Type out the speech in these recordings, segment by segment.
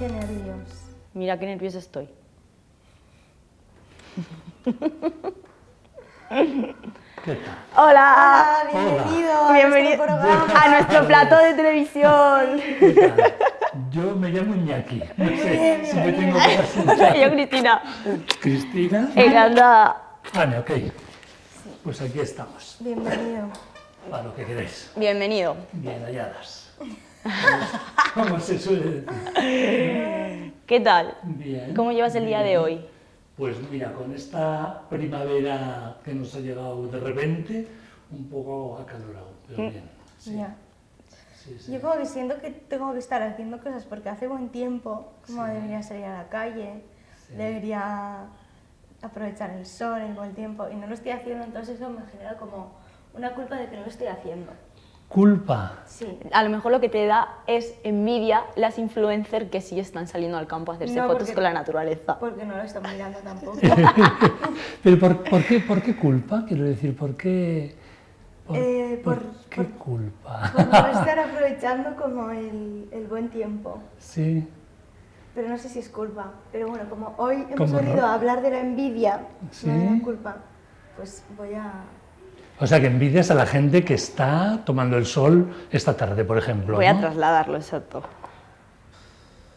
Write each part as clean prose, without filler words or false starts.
Qué nervios. Mira qué nerviosa estoy. ¿Qué tal? Hola. Bienvenido Bienvenido a nuestro plato de televisión. ¿Qué tal? Yo me llamo Iñaki. No sé si me tengo que presentar. Yo, Cristina. Cristina. Encantada. Vale, ok. Pues aquí estamos. Bienvenido. Para lo que queréis. Bienvenido. Bien halladas. ¿Cómo se suele decir? ¿Qué tal? Bien. ¿Cómo llevas el día de hoy? Pues mira, con esta primavera que nos ha llegado de repente, un poco acalorado, pero bien. Sí. Ya. Sí, sí. Yo como que siento que tengo que estar haciendo cosas porque hace buen tiempo, como Sí. debería salir a la calle, Sí. debería aprovechar el sol, el buen tiempo, y no lo estoy haciendo, entonces eso me genera como una culpa de que no lo estoy haciendo. Culpa. Sí. A lo mejor lo que te da es envidia las influencers que sí están saliendo al campo a hacerse No, fotos porque- con la naturaleza. Porque no lo están mirando tampoco. Pero ¿por qué culpa? Quiero decir, ¿por qué? ¿Por qué culpa? Por no estar aprovechando como el buen tiempo. Sí. Pero no sé si es culpa. Pero bueno, como hoy hemos ¿Cómo no? venido a hablar de la envidia, Sí. no de la culpa, pues voy a... O sea, que envidias a la gente que está tomando el sol esta tarde, por ejemplo. Voy a ¿no? trasladarlo, exacto.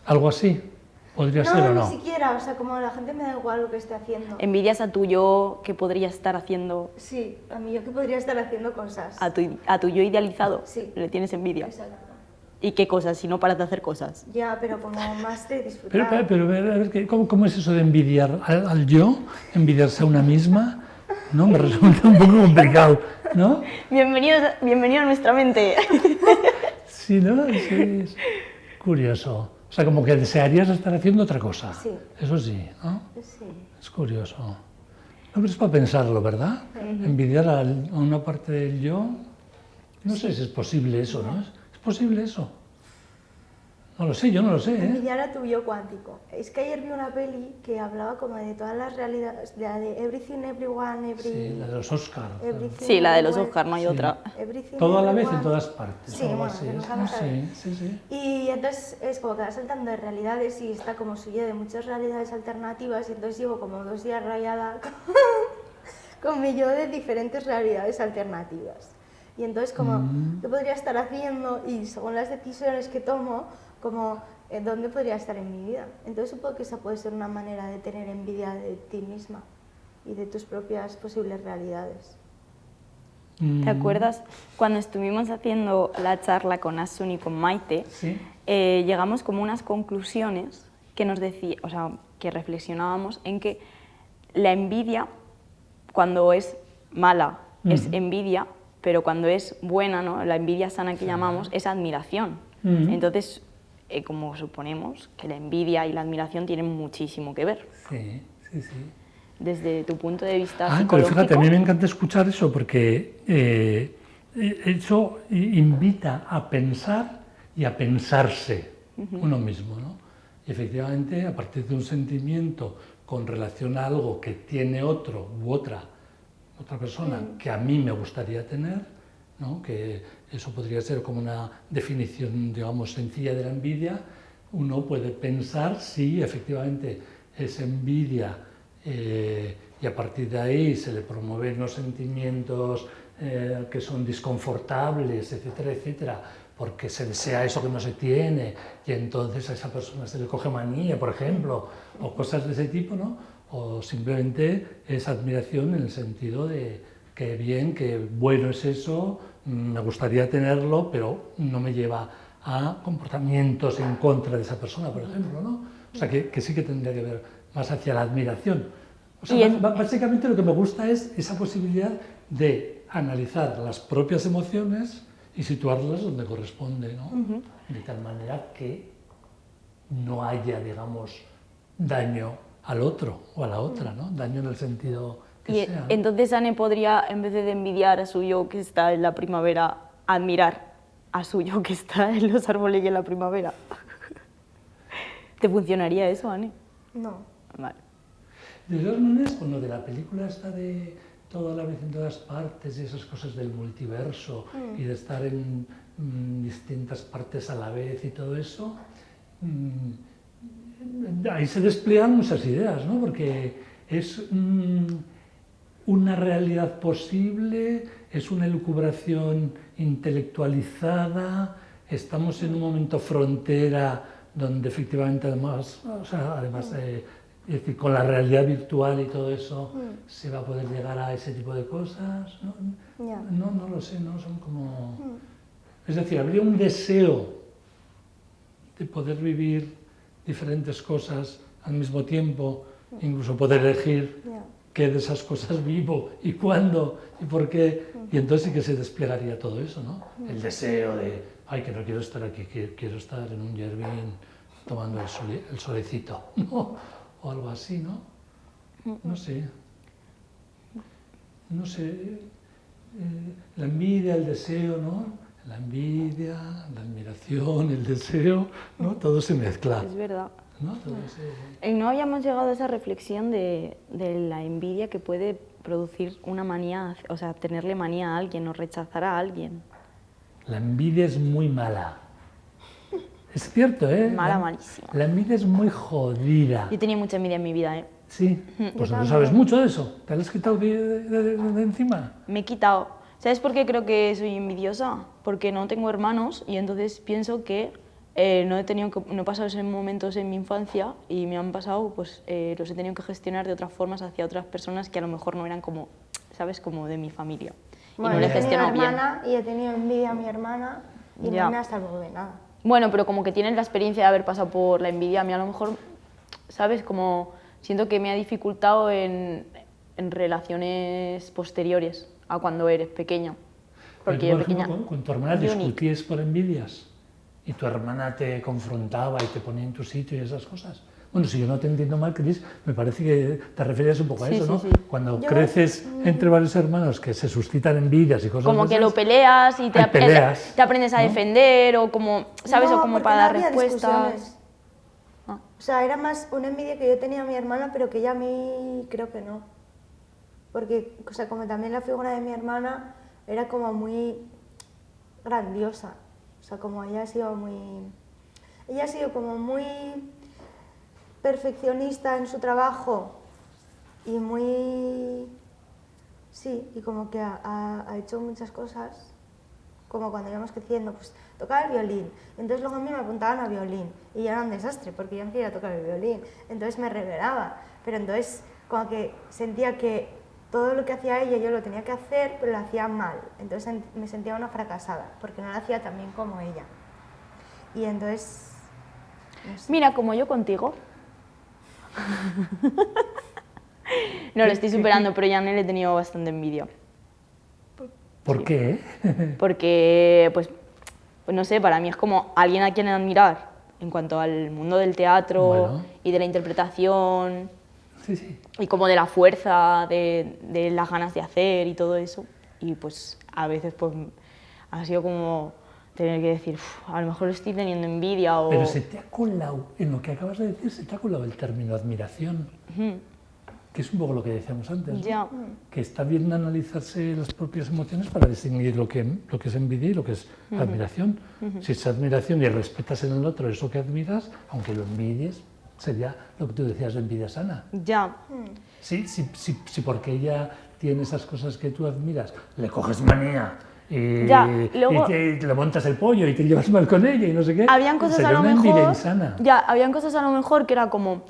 ¿Algo así? ¿Podría ser o No, no? ni siquiera, o sea, como a la gente me da igual lo que esté haciendo. Envidias a tu yo que podría estar haciendo, Sí, a mí yo que podría estar haciendo cosas. a tu yo idealizado. Sí. Le tienes envidia. Exacto. ¿Y qué cosas? Si no paras de hacer cosas. Ya, pero como más de disfrutar. Pero, a ver, ¿cómo es eso de envidiar al yo? ¿Envidiarse a una misma? No, me resulta un poco complicado, ¿no? Bienvenido a nuestra mente. Sí, ¿no? Sí, es curioso. O sea, como que desearías estar haciendo otra cosa. Sí. Eso sí, ¿no? Sí. Es curioso. No, pero es para pensarlo, ¿verdad? Envidiar a una parte del yo. No sé si es posible eso, ¿no? ¿Es posible eso? No lo sé, yo no lo sé, ¿eh? Envidiar a tu yo cuántico. Es que ayer vi una peli que hablaba como de todas las realidades, de la de Everything, Everyone, Every... Sí, la de los Oscars. Everything, Sí, la de los Everywhere. Oscar, no hay Sí. otra. Everything, Todo a la vez en Everyone. todas partes. Sí, algo bueno, así, que ¿es? nunca lo sabes. Sí, sí, sí. Y entonces es como que va saltando de realidades y está como suya de muchas realidades alternativas, y entonces llevo como 2 días rayada con mi yo de diferentes realidades alternativas. Y entonces como, ¿qué podría estar haciendo? Y según las decisiones que tomo, como, ¿dónde podría estar en mi vida? Entonces supongo que esa puede ser una manera de tener envidia de ti misma y de tus propias posibles realidades. ¿Te acuerdas cuando estuvimos haciendo la charla con Asun y con Maite? Sí. Llegamos como unas conclusiones que nos decía, o sea, que reflexionábamos en que la envidia, cuando es mala, es envidia, pero cuando es buena, ¿no? La envidia sana que llamamos, es admiración. Entonces, como suponemos que la envidia y la admiración tienen muchísimo que ver. Sí, sí, sí. Desde tu punto de vista Pero psicológico. fíjate, a mí me encanta escuchar eso porque eso invita a pensar y a pensarse uno mismo, ¿no? Y efectivamente, a partir de un sentimiento con relación a algo que tiene otro u otra persona que a mí me gustaría tener, ¿no? Que eso podría ser como una definición, digamos, sencilla de la envidia, uno puede pensar si efectivamente es envidia y a partir de ahí se le promueven los sentimientos que son disconfortables, etcétera, etcétera, porque se desea eso que no se tiene y entonces a esa persona se le coge manía, por ejemplo, o cosas de ese tipo, ¿no? O simplemente es admiración en el sentido de que bien, que bueno es eso, me gustaría tenerlo, pero no me lleva a comportamientos en contra de esa persona, por ejemplo, ¿no? O sea, que sí que tendría que ver más hacia la admiración. O sea, básicamente lo que me gusta es esa posibilidad de analizar las propias emociones y situarlas donde corresponde, ¿no? De tal manera que no haya, digamos, daño al otro o a la otra, ¿no? Daño en el sentido que sea, ¿no? Entonces Anne podría, en vez de envidiar a su yo que está en la primavera, admirar a su yo que está en los árboles y en la primavera. ¿Te funcionaría eso, Anne? No. Vale. De todas maneras, con lo de la película esta de todo a la vez en todas partes y esas cosas del multiverso y de estar en distintas partes a la vez y todo eso, ahí se despliegan muchas ideas, ¿no? Porque es una realidad posible, es una elucubración intelectualizada, estamos en un momento frontera donde efectivamente además, es decir, con la realidad virtual y todo eso se va a poder llegar a ese tipo de cosas, ¿no? No lo sé, no son como... Es decir, habría un deseo de poder vivir diferentes cosas al mismo tiempo, incluso poder elegir qué de esas cosas vivo y cuándo y por qué, y entonces sí que se desplegaría todo eso, ¿no? El deseo de, ay, que no quiero estar aquí, quiero estar en un jardín tomando el solecito, ¿no? O algo así, ¿no? No sé. No sé. La envidia, el deseo, ¿no? La envidia, la admiración, el deseo, ¿no? Todo se mezcla. Es verdad. ¿No? No habíamos llegado a esa reflexión de la envidia que puede producir una manía, o sea, tenerle manía a alguien o rechazar a alguien. La envidia es muy mala. Es cierto, ¿eh? Malísima. La envidia es muy jodida. Yo tenía mucha envidia en mi vida, ¿eh? Sí, pues no sabes mucho de eso. ¿Te lo has quitado de encima? Me he quitado. ¿Sabes por qué creo que soy envidiosa? Porque no tengo hermanos y entonces pienso que no he pasado esos momentos en mi infancia y me han pasado, pues los he tenido que gestionar de otras formas hacia otras personas que a lo mejor no eran como, ¿sabes? Como de mi familia. Bueno, y no le he yo he tenido gestionado bien. hermana y he tenido envidia a mi hermana y no me ha salvado de nada. Bueno, pero como que tienen la experiencia de haber pasado por la envidia, a mí a lo mejor, ¿sabes? Como siento que me ha dificultado en relaciones posteriores a cuando eres pequeña. Porque yo pequeña... ¿Con tu hermana discutías por envidias? ¿Y tu hermana te confrontaba y te ponía en tu sitio y esas cosas? Bueno, si yo no te entiendo mal, Cris, me parece que te referías un poco a eso, ¿no? Sí. Cuando creces entre varios hermanos que se suscitan envidias y cosas como que lo peleas y te aprendes a defender o como, ¿sabes? No, o como porque para no dar había respuestas. discusiones. O sea, era más una envidia que yo tenía a mi hermana, pero que ella a mí creo que no. Porque, o sea, como también la figura de mi hermana era como muy grandiosa. O sea, como ella ha sido como muy perfeccionista en su trabajo y muy... Sí, y como que ha hecho muchas cosas, como cuando íbamos creciendo, pues tocaba el violín. Entonces luego a mí me apuntaban a violín y era un desastre porque yo no quería tocar el violín. Entonces me rebelaba, pero entonces como que sentía que todo lo que hacía ella yo lo tenía que hacer, pero lo hacía mal. Entonces me sentía una fracasada porque no lo hacía tan bien como ella. Y entonces... No sé. Mira, como yo contigo. No, lo estoy superando, pero ya le he tenido bastante envidia. ¿Por qué? Porque, pues no sé, para mí es como alguien a quien admirar en cuanto al mundo del teatro y de la interpretación y como de la fuerza, de las ganas de hacer y todo eso. Y pues a veces pues ha sido como tener que decir, a lo mejor estoy teniendo envidia o... Pero se te ha colado, en lo que acabas de decir, se te ha colado el término admiración. Que es un poco lo que decíamos antes, ¿no? Ya. Que está bien analizarse las propias emociones para distinguir lo que es envidia y lo que es admiración. Si es admiración y respetas en el otro eso que admiras, aunque lo envidies, sería lo que tú decías de envidia sana. Ya. Sí, porque ella tiene esas cosas que tú admiras, le coges manía y le montas el pollo y te llevas mal con ella y no sé qué. Habían cosas sería a lo una mejor... envidia insana. Ya, habían cosas a lo mejor que era como...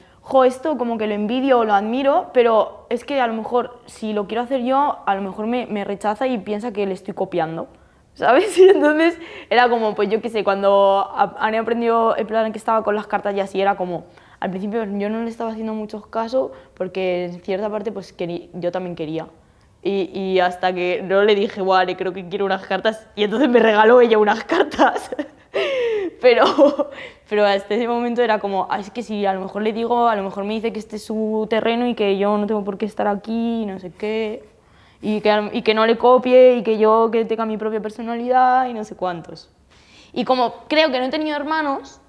esto como que lo envidio o lo admiro, pero es que a lo mejor si lo quiero hacer yo, a lo mejor me rechaza y piensa que le estoy copiando, ¿sabes? Y entonces era como, pues yo qué sé, cuando han aprendido el plan que estaba con las cartas y así, era como, al principio yo no le estaba haciendo muchos casos porque en cierta parte pues yo también quería. Y hasta que no le dije, vale, creo que quiero unas cartas, y entonces me regaló ella unas cartas. Pero hasta ese momento era como, es que si a lo mejor le digo, a lo mejor me dice que este es su terreno y que yo no tengo por qué estar aquí, no sé qué, y que no le copie y que tenga mi propia personalidad y no sé cuántos. Y como creo que no he tenido hermanos,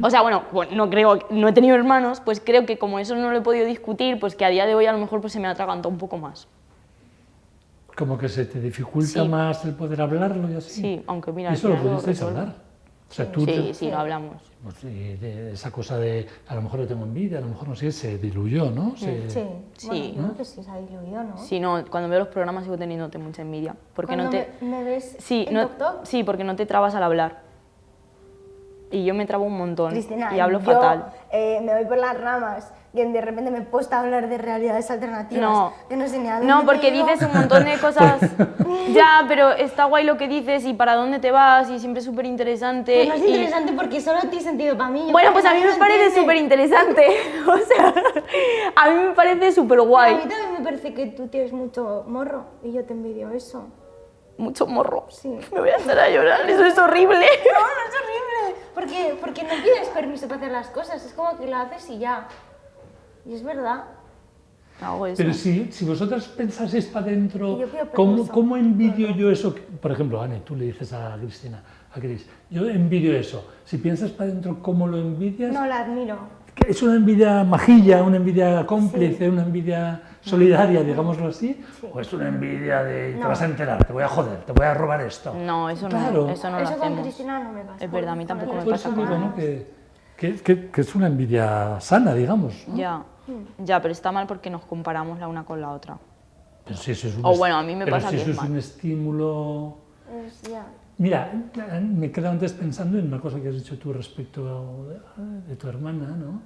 o sea, bueno, no he tenido hermanos, pues creo que como eso no lo he podido discutir, pues que a día de hoy a lo mejor pues se me atragantó un poco más. Como que se te dificulta más el poder hablarlo y así. Sí, aunque mira... ¿Y eso lo pudisteis hablar? O sea, tú Sí, lo hablamos. pues, esa cosa de a lo mejor le tengo envidia, a lo mejor no sé, se diluyó, ¿no? Sí, Sí. bueno, creo que sí se ha diluido, ¿no? Sí, no, cuando veo los programas sigo teniéndote mucha envidia. Porque Cuando no te... me ves Sí, en no, TikTok, sí, porque no te trabas al hablar. Y yo me trabo un montón Cristina, y hablo yo, fatal. me voy por las ramas y de repente me he puesto a hablar de realidades alternativas. No. Que no sé ni a dónde No, me porque he ido. dices un montón de cosas. Ya, pero está guay lo que dices y para dónde te vas y siempre es súper interesante. Pues no es interesante porque solo tiene sentido para mí. Yo Bueno, creo pues que a mí nadie me lo parece entiende. súper interesante. O sea, a mí me parece súper A mí guay. también me parece que tú tienes mucho morro y yo te envidio eso. Mucho morro. Sí. Me voy a hacer a llorar, eso es horrible. No es horrible, porque no pides permiso para hacer las cosas, es como que lo haces y ya. Y es verdad. Hago eso. Pero si vosotras pensaseis para adentro, Yo pido ¿cómo, permiso. cómo envidio yo eso? Por ejemplo, Anne, tú le dices a Cristina, a Cris, yo envidio eso. Si piensas para adentro, ¿cómo lo envidias? No la admiro. Que es una envidia majilla, una envidia cómplice, una envidia solidaria, digámoslo así, o es una envidia de te No. vas a enterar, te voy a joder, te voy a robar esto. No, eso Claro. no, eso no lo Eso con hacemos. Cristina no me pasa. Es verdad, a mí tampoco me Por pasa eso con digo, Ana. ¿no? que es una envidia sana, digamos. ¿no? Ya, pero está mal porque nos comparamos la una con la otra. Pero si eso es un O bueno, a mí me pero pasa si que eso es es mal. un estímulo. Ya. Mira, me he quedado antes pensando en una cosa que has dicho tú respecto de tu hermana, ¿no?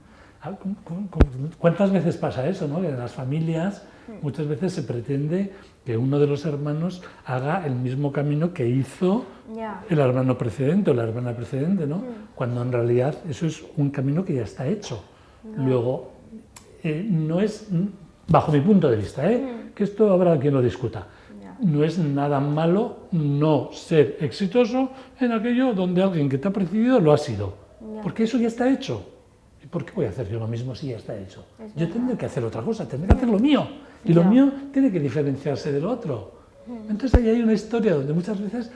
¿Cuántas veces pasa eso, no? Que en las familias muchas veces se pretende que uno de los hermanos haga el mismo camino que hizo Ya. el hermano precedente o la hermana precedente, ¿no? Cuando en realidad eso es un camino que ya está hecho. Luego, no es, bajo mi punto de vista, que esto habrá quien lo discuta, no es nada malo no ser exitoso en aquello donde alguien que te ha precedido lo ha sido, porque eso ya está hecho. ¿Y por qué voy a hacer yo lo mismo si ya está hecho? Yo tendré que hacer otra cosa, tendré que hacer lo mío, y lo mío tiene que diferenciarse del otro. Entonces ahí hay una historia donde muchas veces,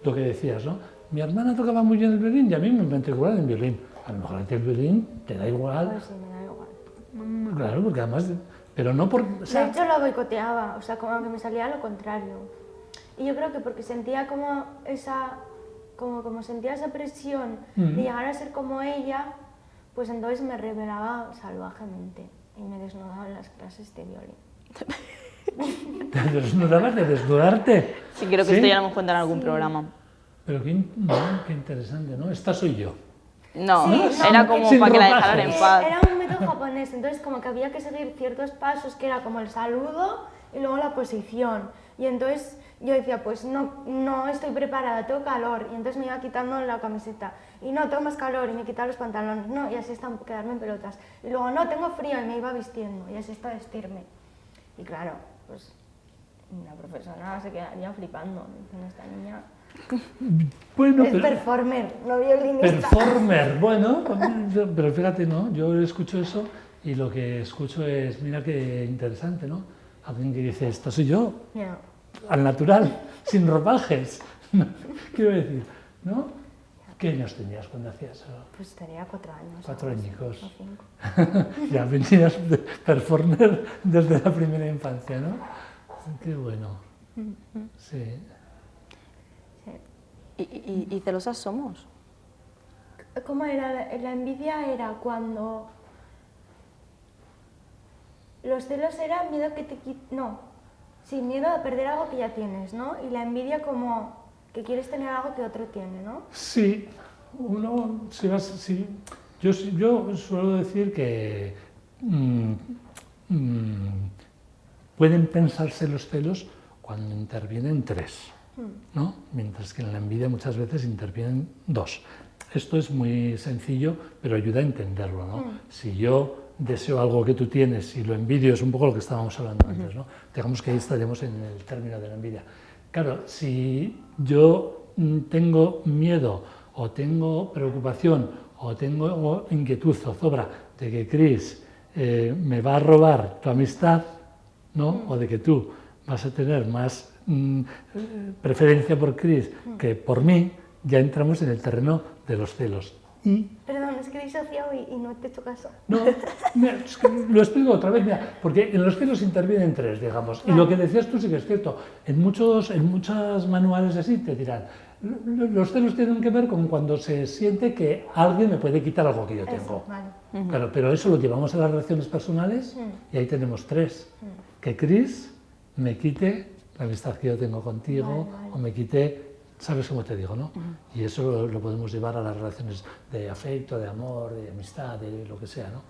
lo que decías, ¿no? Mi hermana tocaba muy bien el violín y a mí me matricularon en violín. A lo mejor a ti el violín te da igual. Pues sí, me da igual. Claro, porque además, pero no por... o sea, De hecho lo boicoteaba, o sea, como que me salía lo contrario. Y yo creo que porque sentía como sentía esa presión de llegar a ser como ella, pues entonces me rebelaba salvajemente y me desnudaba en las clases de violín. ¿te desnudabas de desnudarte? Sí, creo que esto ya lo hemos contado en algún programa. Pero qué interesante, ¿no? Esta soy yo. No, Sí, no, era como sin para que la ropajes. dejaran en paz. Era un método japonés, entonces como que había que seguir ciertos pasos que era como el saludo y luego la posición. Y entonces yo decía, pues no estoy preparada, tengo calor. Y entonces me iba quitando la camiseta. Y no, tengo más calor y me quitaba los pantalones. No, y así hasta quedarme en pelotas. Y luego, no, tengo frío y me iba vistiendo. Y así hasta vestirme. Y claro, pues la profesora se quedaría flipando. Diciendo, esta niña Bueno, es performer, no violinista. performer, bueno, pero fíjate, ¿no? Yo escucho eso y lo que escucho es, mira qué interesante, ¿no? Alguien que dice, esto soy yo, Ya. al natural, sin ropajes. Quiero decir, ¿no? ¿Qué años tenías cuando hacías eso? Pues tenía 4 años. 4 algo así, añicos. o 5. Ya venías de performer desde la primera infancia, ¿no? Qué bueno. Sí. Y celosas somos. ¿Cómo era? La envidia era cuando... Los celos era miedo que te no, sí, miedo a perder algo que ya tienes, ¿no? Y la envidia como que quieres tener algo que otro tiene, ¿no? Sí, uno, yo suelo decir que pueden pensarse los celos cuando intervienen 3, ¿no? Mientras que en la envidia muchas veces intervienen 2. Esto es muy sencillo, pero ayuda a entenderlo, ¿no? Si yo deseo algo que tú tienes y lo envidio, es un poco lo que estábamos hablando antes, ¿no? Digamos que ahí estaríamos en el término de la envidia. Claro, si yo tengo miedo o tengo preocupación o tengo inquietud, zozobra de que Cris me va a robar tu amistad, ¿no? O de que tú vas a tener más preferencia por Cris que por mí, ya entramos en el terreno de los celos. Y Perdón, es que he disociado y no te he hecho caso. no, mira, es que lo explico otra vez, mira, porque en los celos intervienen 3, digamos, y lo que decías tú sí que es cierto. En muchos manuales así te dirán, Los celos tienen que ver con cuando se siente que alguien me puede quitar algo que yo tengo. Eso, vale. Claro, pero eso lo llevamos a las relaciones personales y ahí tenemos tres. Que Chris me quite la amistad que yo tengo contigo o me quite, ¿sabes cómo te digo, no? Y eso lo podemos llevar a las relaciones de afecto, de amor, de amistad, de lo que sea, ¿no?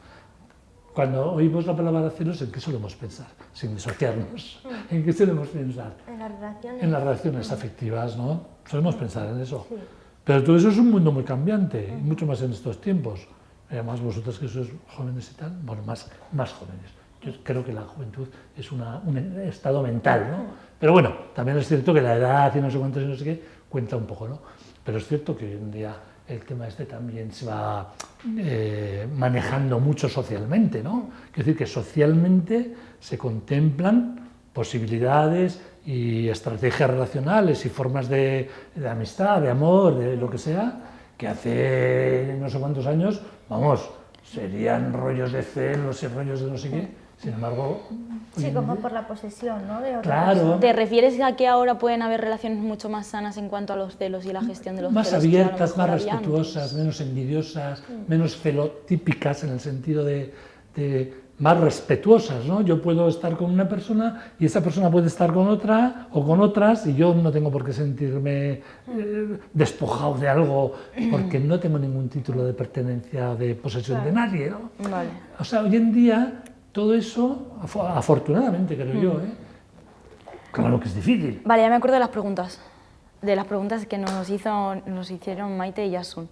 Cuando oímos la palabra celos, ¿en qué solemos pensar? Sin disociarnos. ¿En qué solemos pensar? En las relaciones. En las relaciones afectivas, ¿no? Solemos pensar en eso. Sí. Pero todo eso es un mundo muy cambiante, y mucho más en estos tiempos. Además, vosotros que sois jóvenes y tal, bueno, más jóvenes. Yo creo que la juventud es un estado mental, ¿no? Pero bueno, también es cierto que la edad y no sé cuántos y no sé qué cuenta un poco, ¿no? Pero es cierto que hoy en día el tema este también se va manejando mucho socialmente, ¿no? Quiero decir que socialmente se contemplan posibilidades y estrategias relacionales y formas de amistad, de amor, de lo que sea, que hace no sé cuántos años, vamos, serían rollos de celos y rollos de no sé qué. Sin embargo, Sí, como por la posesión, ¿no? De otra claro, persona. ¿Te refieres a que ahora pueden haber relaciones mucho más sanas en cuanto a los celos y la gestión de los más celos? que a lo abiertas, mejor más había respetuosas, antes? menos envidiosas, menos celotípicas en el sentido de más respetuosas, ¿no? Yo puedo estar con una persona y esa persona puede estar con otra o con otras y yo no tengo por qué sentirme despojado de algo porque no tengo ningún título de pertenencia, de posesión de nadie, ¿no? Vale. O sea, hoy en día todo eso, afortunadamente creo yo, claro que es difícil. Vale, ya me acuerdo de las preguntas que nos hicieron Maite y Yasun.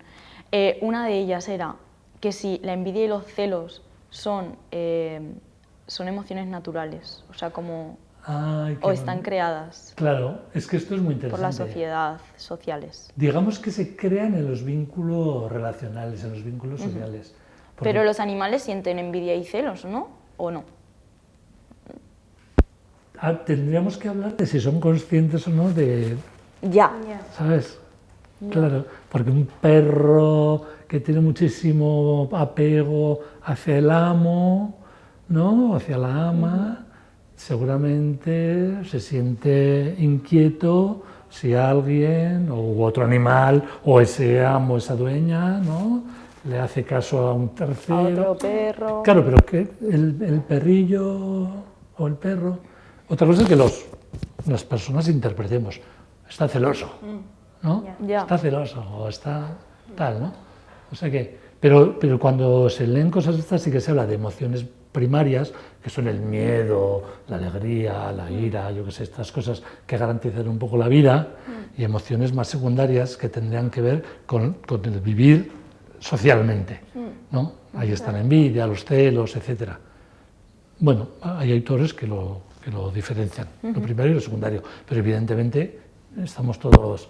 Una de ellas era que si la envidia y los celos son emociones naturales, o sea, como Ay, o están creadas Claro, es que esto es muy por interesante. la sociedad, sociales. Digamos que se crean en los vínculos relacionales, en los vínculos sociales. Porque- Pero los animales sienten envidia y celos, ¿no? ¿O no? Tendríamos que hablar de si son conscientes o no de, Ya. Ya. ¿sabes? Claro, porque un perro que tiene muchísimo apego hacia el amo, ¿no? Hacia la ama, seguramente se siente inquieto si alguien, u otro animal, o ese amo, esa dueña, ¿no? Le hace caso a un A tercero. otro perro. Claro, pero que el perrillo o el perro. Otra cosa es que las personas interpretemos. Está celoso, ¿no? Ya. Está celoso o está tal, ¿no? O sea que, pero cuando se leen cosas estas sí que se habla de emociones primarias, que son el miedo, la alegría, la ira, yo qué sé, estas cosas que garantizan un poco la vida, y emociones más secundarias que tendrían que ver con el vivir socialmente, ¿no? Ahí está la envidia, los celos, etcétera. Bueno, hay autores que lo diferencian, lo primario y lo secundario, pero evidentemente estamos todos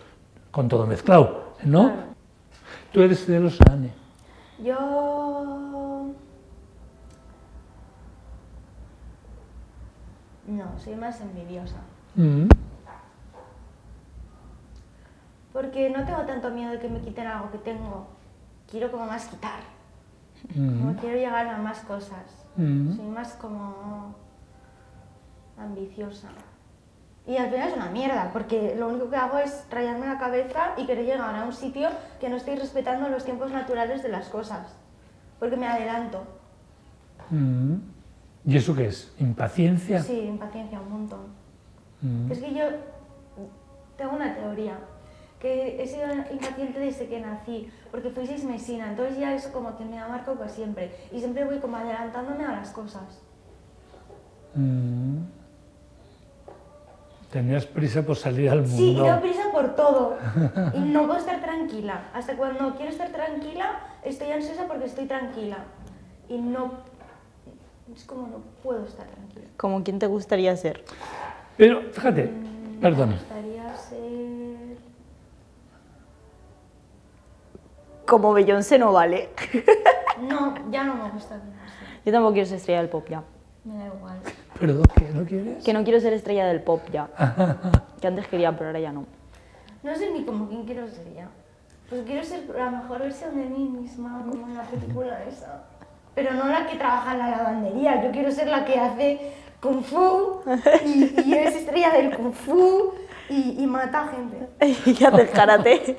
con todo mezclado, ¿no? Claro. Tú eres celosa, Ani. Yo... No, soy más envidiosa. Mm. Porque no tengo tanto miedo de que me quiten algo que tengo. Quiero como más quitar. Mm. Como quiero llegar a más cosas. Mm. Soy más como ambiciosa. Y al final es una mierda, porque lo único que hago es rayarme la cabeza y querer llegar a un sitio que no estoy respetando los tiempos naturales de las cosas. Porque me adelanto. Mm. ¿Y eso qué es? ¿Impaciencia? Sí, impaciencia un montón. Mm. Es que yo tengo una teoría, que he sido impaciente desde que nací, porque fui sismesina, entonces ya es como que me ha marcado para siempre. Y siempre voy como adelantándome a las cosas. Mm. Tenías prisa por salir al mundo. Sí, y tengo prisa por todo. Y no puedo estar tranquila. Hasta cuando quiero estar tranquila, estoy ansiosa porque estoy tranquila. Y no... Es como no puedo estar tranquila. ¿Como quién te gustaría ser? Pero, fíjate, Me perdona. gustaría ser... Como Beyoncé no vale. No, ya no me gusta Beyoncé. Yo tampoco quiero ser estrella del pop ya. Me da igual. ¿Perdón, qué? ¿No quieres? Que no quiero ser estrella del pop ya. Que antes quería, pero ahora ya no. No sé ni como quién quiero ser ya. Pues quiero ser la mejor versión de mí misma, como en la película esa. Pero no la que trabaja en la lavandería. Yo quiero ser la que hace kung fu y es estrella del kung fu y mata gente. Y haces karate.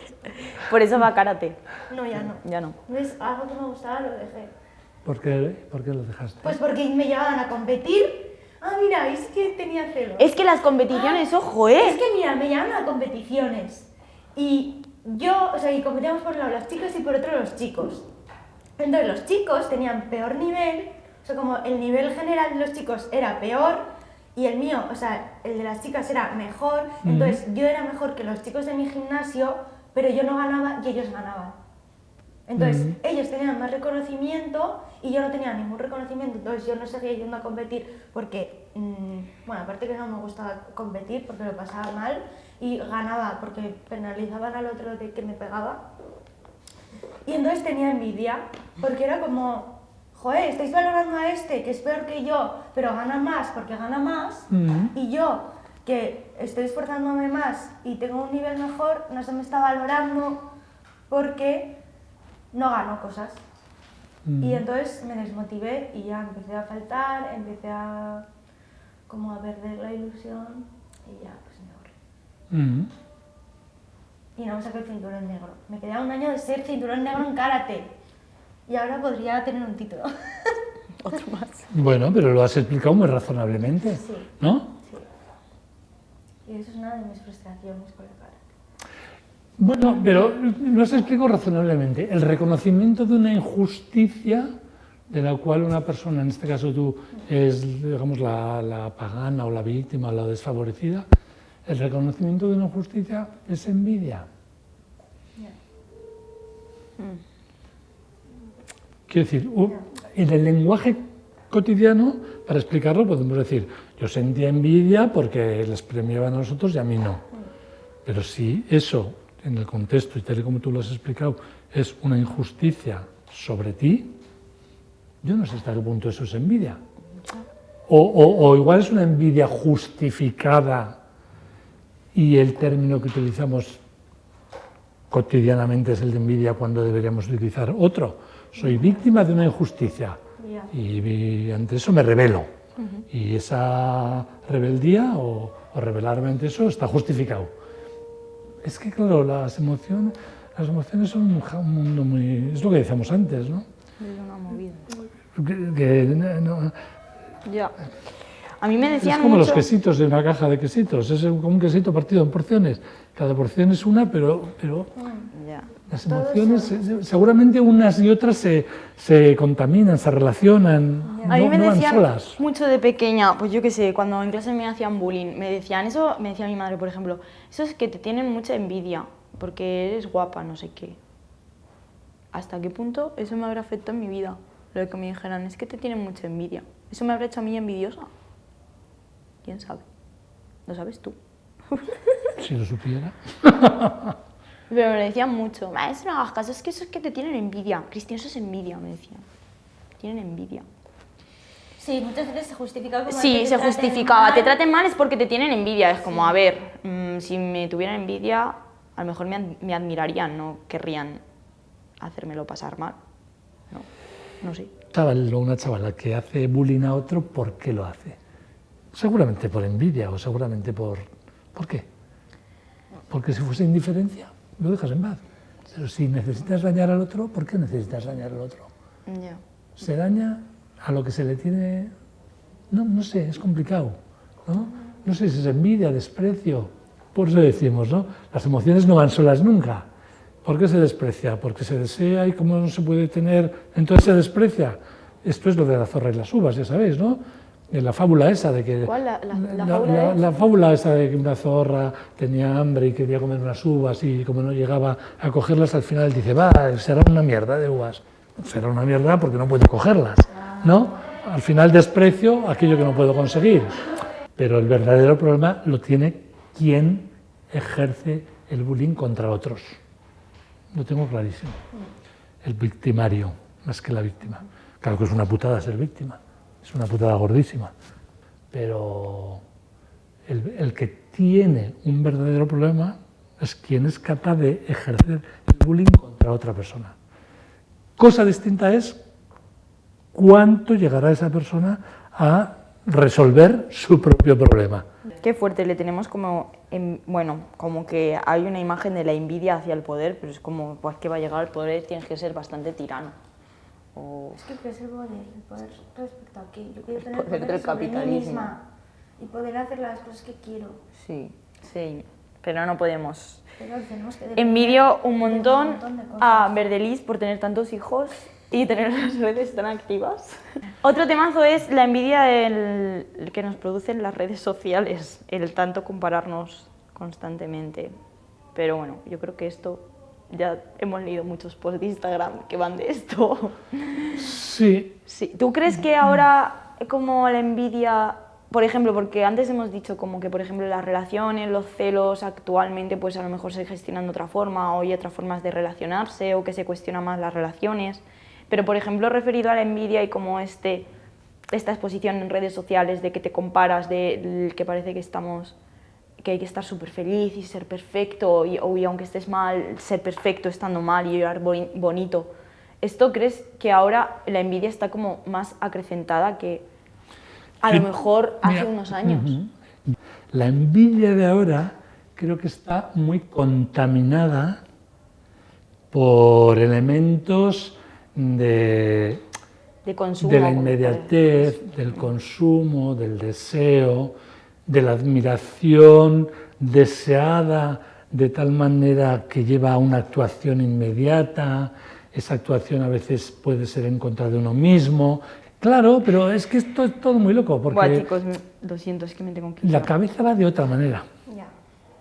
Por eso va a karate. No, ya no. Ya no. ¿Ves? Algo que me gustaba lo dejé. ¿Por qué lo dejaste? Pues porque me llevaban a competir. Ah, mira, es que tenía celos. Es que las competiciones, ojo, Es que mira, me llevaban a competiciones. Y yo, o sea, y competíamos por un lado las chicas y por otro los chicos. Entonces los chicos tenían peor nivel, o sea, como el nivel general de los chicos era peor y el mío, o sea, el de las chicas era mejor. Entonces yo era mejor que los chicos de mi gimnasio, pero yo no ganaba y ellos ganaban. Entonces ellos tenían más reconocimiento y yo no tenía ningún reconocimiento, entonces yo no seguía yendo a competir porque, bueno, aparte que no me gustaba competir porque lo pasaba mal y ganaba porque penalizaban al otro de que me pegaba. Y entonces tenía envidia, porque era como, joder, estáis valorando a este que es peor que yo, pero gana más porque gana más, y yo, que estoy esforzándome más y tengo un nivel mejor, no se me está valorando porque no gano cosas. Y entonces me desmotivé y ya empecé a faltar, empecé a como a perder la ilusión y ya pues me aburrí. Y no me saqué el cinturón negro. Me quedaba un año de ser cinturón negro en karate. Y ahora podría tener un título. Otro más. Bueno, pero lo has explicado muy razonablemente, Sí. ¿no? Sí. Y eso es una de mis frustraciones con el karate. Bueno, pero lo has explicado razonablemente. El reconocimiento de una injusticia de la cual una persona, en este caso tú, es, digamos, la pagana o la víctima o la desfavorecida, el reconocimiento de una injusticia es envidia. Quiero decir, en el lenguaje cotidiano, para explicarlo, podemos decir, yo sentía envidia porque les premiaban a nosotros y a mí no. Pero si eso, en el contexto y tal y como tú lo has explicado, es una injusticia sobre ti, yo no sé hasta qué punto eso es envidia. O igual es una envidia justificada y el término que utilizamos cotidianamente es el de envidia cuando deberíamos utilizar otro. Soy víctima de una injusticia y ante eso me rebelo. Y esa rebeldía o rebelarme ante eso está justificado. Es que, claro, las emociones son un mundo muy... Es lo que decíamos antes, ¿no? Es una movida. No, Ya. A mí me decían es como mucho... los quesitos de una caja de quesitos, es como un quesito partido en porciones. Cada porción es una, pero Ya. las emociones, seguramente unas y otras se contaminan, se relacionan, A mí me no van decían solas. mucho de pequeña, pues yo qué sé, cuando en clase me hacían bullying, me decían eso, me decía mi madre, por ejemplo, eso es que te tienen mucha envidia, porque eres guapa, no sé qué. ¿Hasta qué punto eso me habrá afectado en mi vida? Lo de que me dijeran, es que te tienen mucha envidia. ¿Eso me habrá hecho a mí envidiosa? ¿Quién sabe? ¿Lo sabes tú? Si lo supiera. Pero me decían mucho, eso no hagas caso, es que eso es que te tienen envidia. Cristian, eso es envidia, me decían. Tienen envidia. Sí, muchas veces se justifica como Sí, que se te traten justificaba. mal. Te traten mal es porque te tienen envidia. Es como, a ver, si me tuvieran envidia, a lo mejor me admirarían, no querrían hacérmelo pasar mal. No sé. Chaval o una chavala que hace bullying a otro, ¿por qué lo hace? Seguramente por envidia o seguramente por... ¿Por qué? Porque si fuese indiferencia, lo dejas en paz. Pero si necesitas dañar al otro, ¿por qué necesitas dañar al otro? Ya. Se daña a lo que se le tiene... No sé, es complicado, ¿no? No sé si es envidia, desprecio. Por eso decimos, ¿no? Las emociones no van solas nunca. ¿Por qué se desprecia? Porque se desea y como no se puede tener, entonces se desprecia. Esto es lo de la zorra y las uvas, ya sabéis, ¿no? La fábula esa de que... ¿Cuál? La fábula la fábula esa de que una zorra tenía hambre y quería comer unas uvas y como no llegaba a cogerlas, al final dice, va, será una mierda de uvas. Será una mierda porque no puedo cogerlas, ¿no? Al final desprecio aquello que no puedo conseguir. Pero el verdadero problema lo tiene quien ejerce el bullying contra otros. Lo tengo clarísimo. El victimario, más que la víctima. Claro que es una putada ser víctima. Es una putada gordísima, pero el que tiene un verdadero problema es quien es capaz de ejercer el bullying contra otra persona. Cosa distinta es cuánto llegará esa persona a resolver su propio problema. Qué fuerte, le tenemos como, bueno, como que hay una imagen de la envidia hacia el poder, pero es como, pues que va a llegar al poder tienes que ser bastante tirano. O... Es que ¿qué es el poder respecto a qué? Yo quiero tener poder poder del sobre mí capitalismo. misma y poder hacer las cosas que quiero. Sí, sí, pero no podemos. Pero tenemos que depender Envidio un de montón de cosas. a Verdelis por tener tantos hijos y tener las redes tan activas. Otro temazo es la envidia que nos producen las redes sociales, el tanto compararnos constantemente. Pero bueno, yo creo que esto, ya hemos leído muchos posts de Instagram que van de esto. Sí, Sí. ¿Tú crees que ahora como la envidia, por ejemplo, porque antes hemos dicho como que por ejemplo las relaciones, los celos actualmente pues a lo mejor se gestionan de otra forma o hay otras formas de relacionarse o que se cuestionan más las relaciones, pero por ejemplo referido a la envidia y como esta exposición en redes sociales de que te comparas, de que parece que hay que estar súper feliz y ser perfecto y aunque estés mal, ser perfecto estando mal y llevar bonito. ¿Esto crees que ahora la envidia está como más acrecentada que a lo mejor hace mira, unos años? la envidia de ahora creo que está muy contaminada por elementos de De consumo. de la como inmediatez, del consumo, del deseo, de la admiración deseada de tal manera que lleva a una actuación inmediata. Esa actuación a veces puede ser en contra de uno mismo. Claro, pero es que esto es todo muy loco, Buah, porque chicos, lo siento, es que me tengo que la ir. cabeza va de otra manera. Ya.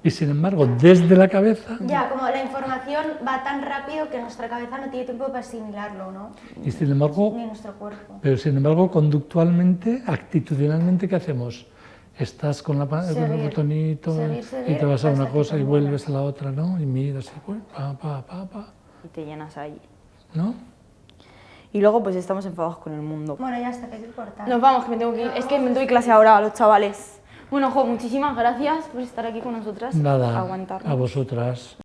Y sin embargo, desde la cabeza, Ya, como la información va tan rápido que nuestra cabeza no tiene tiempo para asimilarlo, ¿no? y sin embargo, Ni nuestro cuerpo. pero sin embargo, conductualmente, actitudinalmente, ¿qué hacemos? Estás con el Seguir, botonito seguir, y te vas a hasta una que cosa te y mueras. vuelves a la otra, ¿no? Y miras y pa, Y te llenas ahí. ¿no? Y luego pues estamos enfadados con el mundo. Bueno, ya está, que hay que cortar. Nos vamos, que me tengo que ir. Es que me doy clase ahora a los chavales. Bueno, jo, muchísimas gracias por estar aquí con nosotras. Nada, Aguantarnos. a vosotras.